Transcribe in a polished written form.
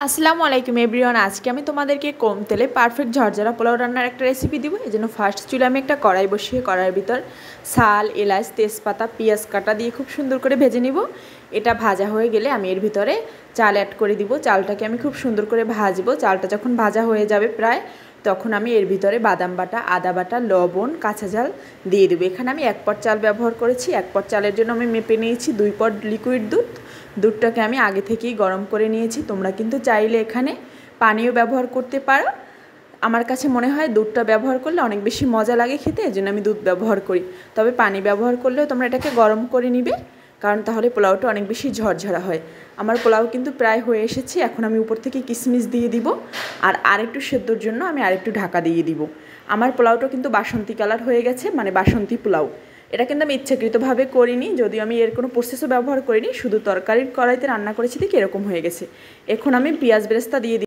আসসালামু আলাইকুম এভরিওয়ান। আজকে আমি তোমাদেরকে কম তেলে পারফেক্ট ঝরঝরা পোলাও রান্নার একটা রেসিপি দিব। এই জন্য ফার্স্ট চুলে আমি একটা কড়াই বসিয়ে কড়াইয়ের ভিতর শাল, এলাচ, তেজপাতা, পেঁয়াজ কাটা দিয়ে খুব সুন্দর করে ভেজে নিব। এটা ভাজা হয়ে গেলে আমি এর ভিতরে চাল অ্যাড করে দিব। চালটাকে আমি খুব সুন্দর করে ভাজবো। চালটা যখন ভাজা হয়ে যাবে প্রায়, তখন আমি এর ভিতরে বাদাম বাটা, আদা বাটা, লবণ, কাঁচা ঝাল দিয়ে দেবো। এখানে আমি 1 পট চাল ব্যবহার করেছি। 1 পট চালের জন্য আমি মেপে নিয়েছি 2 পট লিকুইড দুধ। দুধটাকে আমি আগে থেকেই গরম করে নিয়েছি। তোমরা কিন্তু চাইলে এখানে পানিও ব্যবহার করতে পারো। আমার কাছে মনে হয় দুধটা ব্যবহার করলে অনেক বেশি মজা লাগে খেতে, এজন্য আমি দুধ ব্যবহার করি। তবে পানি ব্যবহার করলেও তোমরা এটাকে গরম করে নিবে, কারণ তাহলে পোলাওটা অনেক বেশি ঝরঝরা হয়। আমার পোলাও কিন্তু প্রায় হয়ে এসেছে। এখন আমি উপর থেকে কিশমিশ দিয়ে দিব, আর আরেকটু সেদ্ধর জন্য আমি আরেকটু ঢাকা দিয়ে দিব। আমার পোলাওটা কিন্তু বাসন্তী কালার হয়ে গেছে, মানে বাসন্তী পোলাও। এটা কিন্তু আমি ইচ্ছাকৃতভাবে করিনি, যদিও আমি এর কোনো প্রসেসও ব্যবহার করিনি, শুধু তরকারির কড়াইতে রান্না করেছি দেখে এরকম হয়ে গেছে। এখন আমি পেঁয়াজ বেরেস্তা দিয়ে